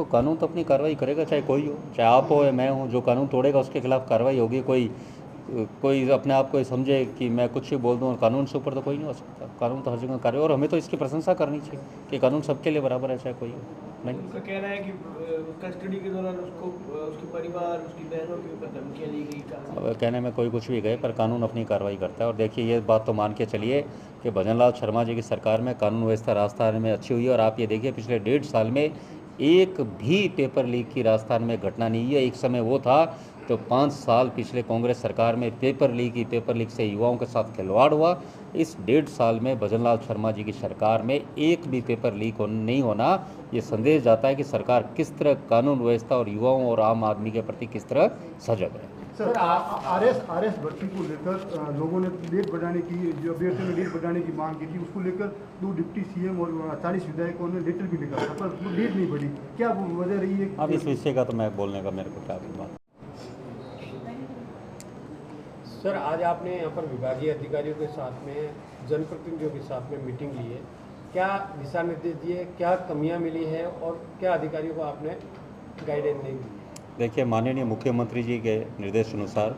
कानून तो अपनी कार्रवाई करेगा, चाहे कोई हो, चाहे आप हो या मैं हूँ। जो कानून तोड़ेगा उसके खिलाफ कार्रवाई होगी। कोई कोई अपने आप को समझे कि मैं कुछ भी बोल दूँ और कानून से ऊपर तो कोई नहीं हो सकता। कानून तो हर जगह कार्य, और हमें तो इसकी प्रशंसा करनी चाहिए कि कानून सबके लिए बराबर है, चाहे कोई हो। नहीं, उनका कहना है कि कस्टडी के दौरान उसको उसके परिवार, उसकी बहनों के ऊपर धमकियाँ दी गई। अब कहने में कोई कुछ भी गए, पर कानून अपनी कार्रवाई करता है। और देखिए, ये बात तो मान के चलिए कि भजन लाल शर्मा जी की सरकार में कानून व्यवस्था राजस्थान में अच्छी हुई है। और आप ये देखिए, पिछले 1.5 साल में एक भी पेपर लीक की राजस्थान में घटना नहीं हुई है। एक समय वो था तो 5 साल पिछले कांग्रेस सरकार में पेपर लीक से युवाओं के साथ खिलवाड़ हुआ। इस 1.5 साल में भजन लाल शर्मा जी की सरकार में एक भी पेपर लीक नहीं होना, ये संदेश जाता है कि सरकार किस तरह कानून व्यवस्था और युवाओं और आम आदमी के प्रति किस तरह सजग है। सर, आरएस भर्ती को लेकर लोगों ने डेट बढ़ाने की, जो अभ्यर्थियों ने डेट बढ़ाने की मांग की थी, उसको लेकर 2 डिप्टी सीएम और 40 विधायकों ने लेटर भी लिखा था, पर वो डेट नहीं बढ़ी। क्या वो वजह रही है? अब इस विषय का तो मैं बोलने का मेरे को क्या बात। सर, आज आपने यहाँ पर विभागीय अधिकारियों के साथ में, जनप्रतिनिधियों के साथ में मीटिंग ली है। क्या दिशा निर्देश दिए, क्या कमियाँ मिली है और क्या अधिकारियों को आपने गाइडेंस दी? देखिए, माननीय मुख्यमंत्री जी के निर्देश अनुसार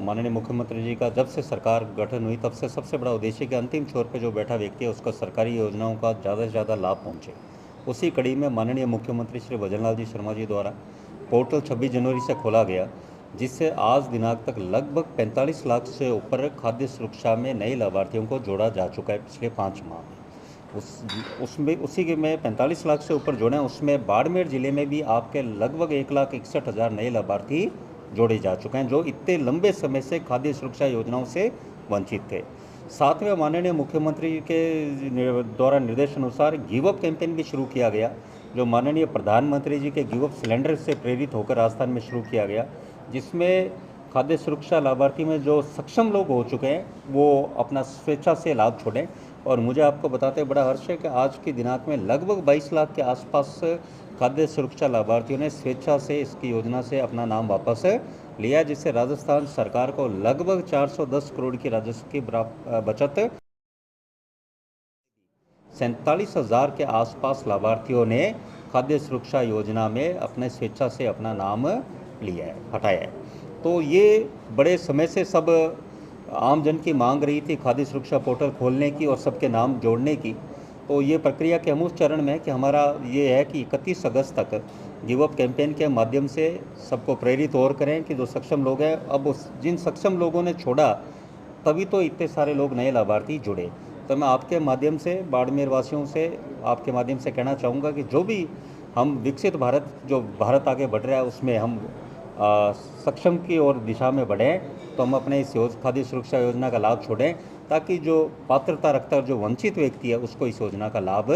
माननीय मुख्यमंत्री जी का जब से सरकार गठन हुई तब से सबसे बड़ा उद्देश्य कि अंतिम छोर पे जो बैठा व्यक्ति है उसका सरकारी योजनाओं का ज़्यादा से ज़्यादा लाभ पहुंचे। उसी कड़ी में माननीय मुख्यमंत्री श्री भजन लाल जी शर्मा जी द्वारा पोर्टल 26 जनवरी से खोला गया, जिससे आज दिनांक तक लगभग 45 लाख से ऊपर खाद्य सुरक्षा में नए लाभार्थियों को जोड़ा जा चुका है पिछले 5 माह में। उसी के में 45 लाख से ऊपर जोड़े हैं। उसमें बाड़मेर ज़िले में भी आपके लगभग 1,61,000 नए लाभार्थी जोड़े जा चुके हैं, जो इतने लंबे समय से खाद्य सुरक्षा योजनाओं से वंचित थे। साथ में माननीय मुख्यमंत्री के द्वारा निर्देश अनुसार गिव अप कैंपेन भी शुरू किया गया, जो माननीय प्रधानमंत्री जी के गिव अप सिलेंडर से प्रेरित होकर राजस्थान में शुरू किया गया, जिसमें खाद्य सुरक्षा लाभार्थी में जो सक्षम लोग हो चुके हैं वो अपना स्वेच्छा से लाभ छोड़ें। और मुझे आपको बताते बड़ा हर्ष है कि आज के दिनांक में लगभग 22 लाख के आसपास खाद्य सुरक्षा लाभार्थियों ने स्वेच्छा से इसकी योजना से अपना नाम वापस लिया, जिससे राजस्थान सरकार को लगभग 410 करोड़ की राजस्व की बचत। 47,000 के आसपास लाभार्थियों ने खाद्य सुरक्षा योजना में अपने स्वेच्छा से अपना नाम लिया है, हटाया है। तो ये बड़े समय से सब आम जन की मांग रही थी खाद्य सुरक्षा पोर्टल खोलने की और सबके नाम जोड़ने की। तो ये प्रक्रिया के हम उस चरण में है कि हमारा ये है कि 31 अगस्त तक गिव अप कैंपेन के माध्यम से सबको प्रेरित और करें कि जो सक्षम लोग हैं, अब जिन सक्षम लोगों ने छोड़ा तभी तो इतने सारे लोग नए लाभार्थी जुड़े। तो मैं आपके माध्यम से बाड़मेर वासियों से आपके माध्यम से कहना चाहूँगा कि जो भी हम विकसित भारत, जो भारत आगे बढ़ रहा है उसमें हम सक्षम की ओर दिशा में बढ़ें, तो हम अपने इस खाद्य सुरक्षा योजना का लाभ छोड़ें, ताकि जो पात्रता रखता है, जो वंचित व्यक्ति है, उसको इस योजना का लाभ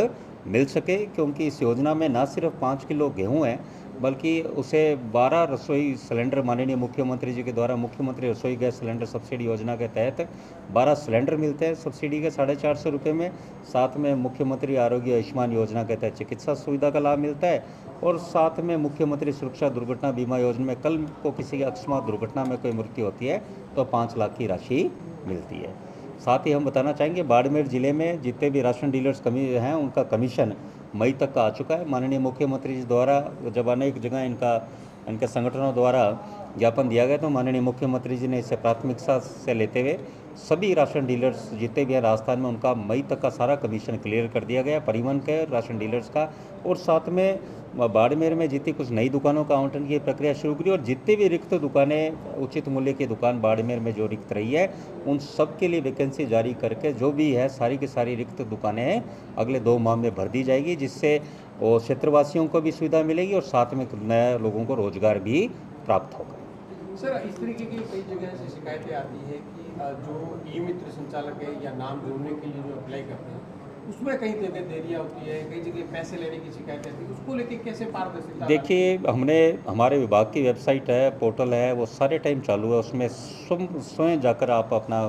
मिल सके। क्योंकि इस योजना में ना सिर्फ 5 किलो गेहूँ है, बल्कि उसे 12 रसोई सिलेंडर माननीय मुख्यमंत्री जी के द्वारा मुख्यमंत्री रसोई गैस सिलेंडर सब्सिडी योजना के तहत 12 सिलेंडर मिलते हैं सब्सिडी के 450 रुपये में। साथ में मुख्यमंत्री आरोग्य आयुष्मान योजना के तहत चिकित्सा सुविधा का लाभ मिलता है। और साथ में मुख्यमंत्री सुरक्षा दुर्घटना बीमा योजना में कल को किसी की अकस्मात दुर्घटना में कोई मृत्यु होती है तो 5 लाख की राशि मिलती है। साथ ही हम बताना चाहेंगे, बाड़मेर ज़िले में जितने भी राशन डीलर्स हैं उनका कमीशन मई तक का आ चुका है। माननीय मुख्यमंत्री जी द्वारा जब अनेक जगह इनके संगठनों द्वारा ज्ञापन दिया गया, तो माननीय मुख्यमंत्री जी ने इसे प्राथमिकता से लेते हुए सभी राशन डीलर्स जितने भी हैं राजस्थान में, उनका मई तक का सारा कमीशन क्लियर कर दिया गया, परिवहन के राशन डीलर्स का। और साथ में बाड़मेर में जितनी कुछ नई दुकानों का आवंटन की प्रक्रिया शुरू करी, और जितनी भी रिक्त दुकानें, उचित मूल्य की दुकान बाड़मेर में जो रिक्त रही है, उन सब के लिए वैकेंसी जारी करके जो भी है सारी की सारी रिक्त दुकानें अगले 2 माह में भर दी जाएगी, जिससे वो क्षेत्रवासियों को भी सुविधा मिलेगी और साथ में नए लोगों को रोजगार भी प्राप्त होगा। सर, इस तरीके की कई जगह से शिकायतें आती है कि जो ई मित्र संचालक है या नाम जोड़ने के लिए जो अप्लाई करते हैं उसमें कई जगह देरियाँ होती है, कई जगह पैसे लेने की शिकायत आती है, उसको लेके कैसे पारदर्शिता? देखिए, हमारे विभाग की वेबसाइट है, पोर्टल है, वो सारे टाइम चालू है। उसमें स्वयं जाकर आप अपना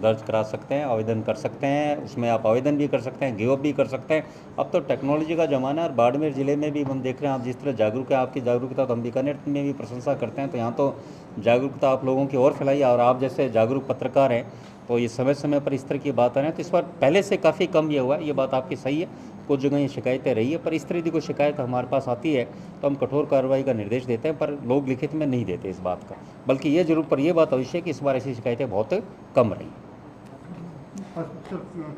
दर्ज करा सकते हैं, आवेदन कर सकते हैं। उसमें आप आवेदन भी कर सकते हैं, गिव अप भी कर सकते हैं। अब तो टेक्नोलॉजी का ज़माना है। और बाड़मेर ज़िले में भी हम देख रहे हैं आप जिस तरह जागरूक है, आपकी जागरूकता तो हम बीकानेर में भी प्रशंसा करते हैं। तो यहाँ तो जागरूकता आप लोगों की और फैलाई, और आप जैसे जागरूक पत्रकार हैं तो ये समय समय पर इस तरह की बात आ रही है, तो इस बार पहले से काफ़ी कम ये हुआ है, ये बात आपकी सही है। कुछ जगह ये शिकायतें रही है, पर इस तरह की कोई शिकायत हमारे पास आती है तो हम कठोर कार्रवाई का निर्देश देते हैं, पर लोग लिखित में नहीं देते इस बात का। बल्कि ये जरूर पर यह बात अवश्य है कि इस बार ऐसी शिकायतें बहुत कम रही। सर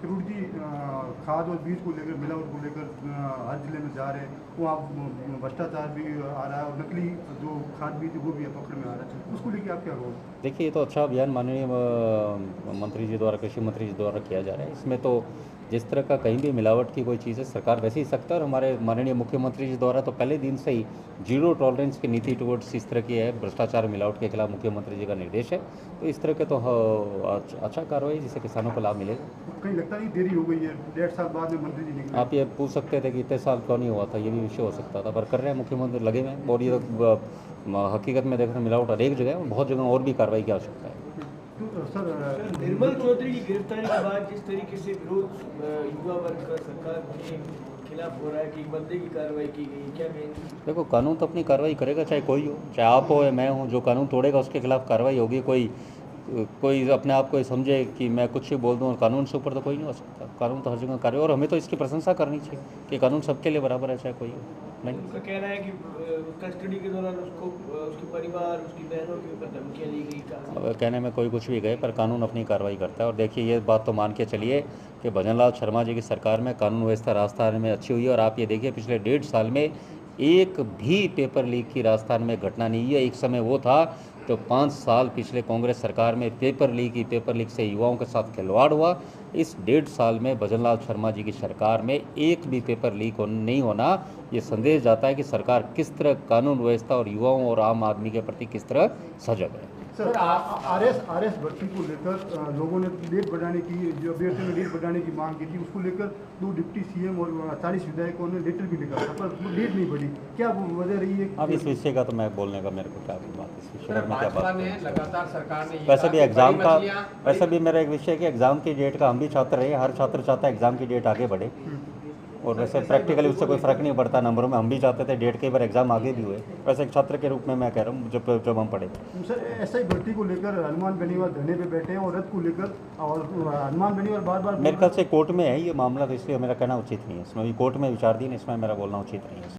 किरूट जी, खाद और बीज को लेकर, मिलावट को लेकर हर जिले में जा रहे हैं, वहाँ भ्रष्टाचार भी आ रहा है और नकली जो खाद बीज वो भी पकड़ में आ रहा है, उसको लेकर आप क्या कहोगे? देखिए, ये तो अच्छा अभियान माननीय मंत्री जी द्वारा, कृषि मंत्री जी द्वारा किया जा रहा है। इसमें तो जिस तरह का कहीं भी मिलावट की कोई चीज़ है, सरकार वैसे ही सकता है। और हमारे माननीय मुख्यमंत्री जी द्वारा तो पहले दिन से ही जीरो टॉलरेंस की नीति टुवर्ड्स इस तरह की है, भ्रष्टाचार मिलावट के खिलाफ मुख्यमंत्री जी का निर्देश है। तो इस तरह के तो अच्छा कार्रवाई जिससे किसानों को लाभ मिलेगा। कहीं लगता नहीं देरी हो गई है, 1.5 साल बाद में मंत्री जी निकले? आप ये पूछ सकते थे कि इतने साल क्यों नहीं हुआ था, ये भी विषय हो सकता था, पर कर रहे हैं, मुख्यमंत्री लगे हुए हैं। और ये हकीकत में देख रहे हैं मिलावट हर एक जगह, बहुत जगह और भी कार्रवाई की आवश्यकता है। तो सर निर्मल चौधरी की गिरफ्तारी के बाद जिस तरीके से विरोध युवा वर्ग का सरकार के खिलाफ हो रहा है कि एक बंदे की कार्रवाई की गई, क्या कहेंगे? देखो, कानून तो अपनी कार्रवाई करेगा, चाहे कोई हो, चाहे आप हो या मैं हूँ। जो कानून तोड़ेगा उसके खिलाफ कार्रवाई होगी। कोई अपने आप को समझे कि मैं कुछ ही बोल दूँ और कानून से ऊपर तो कोई नहीं हो सकता। कानून तो हर जगह कार्य, और हमें तो इसकी प्रशंसा करनी चाहिए कि कानून सबके लिए बराबर है, चाहे कोई हो। नहीं, उनका कहना है कि कस्टडी के दौरान उसको उसके परिवार, उसकी बहनों के ऊपर धमकियाँ दी गई। अब कहने में कोई कुछ भी गए, पर कानून अपनी कार्रवाई करता है। और देखिए, ये बात तो मान के चलिए कि भजनलाल शर्मा जी की सरकार में कानून व्यवस्था राजस्थान में अच्छी हुई है। और आप ये देखिए, पिछले 1.5 साल में एक भी पेपर लीक की राजस्थान में घटना नहीं है। एक समय वो था तो 5 साल पिछले कांग्रेस सरकार में पेपर लीक से युवाओं के साथ खिलवाड़ हुआ। इस 1.5 साल में भजनलाल शर्मा जी की सरकार में एक भी पेपर लीक नहीं होना, ये संदेश जाता है कि सरकार किस तरह कानून व्यवस्था और युवाओं और आम आदमी के प्रति किस तरह सजग है। सर आरएस भर्ती को लेकर लोगों ने डेट बढ़ाने की, जो अभ्यर्थियों ने डेट बढ़ाने की मांग की थी, उसको लेकर 2 डिप्टी सीएम और 40 विधायकों ने लेटर भी लिखा था, पर वो डेट नहीं बढ़ी। क्या वो वजह रही है? अब इस विषय का तो मैं बोलने का मेरे को क्या बात, इस विषय में क्या भाजपा बात ने लगातार सरकार ने वैसे भी एग्ज़ाम का, वैसे भी मेरा एक विषय है कि एग्ज़ाम की डेट का हम भी छात्र रहे, हर छात्र चाहता है एग्ज़ाम की डेट आगे बढ़े। और वैसे प्रैक्टिकली उससे कोई फ़र्क नहीं पड़ता नंबरों में। हम भी चाहते थे डेट, कई बार एग्ज़ाम आगे भी हुए। वैसे एक छात्र के रूप में मैं कह रहा हूँ, जब हम पढ़े। सर एसआई भर्ती को लेकर हनुमान बेनीवाल धरने पे बैठे हैं और रद्द को लेकर, और हनुमान बेनीवाल बार मेरे ख्याल से कोर्ट में है ये मामला, तो इसलिए मेरा कहना उचित नहीं है। इसमें भी कोर्ट में विचाराधीन, इसमें मेरा बोलना उचित नहीं है।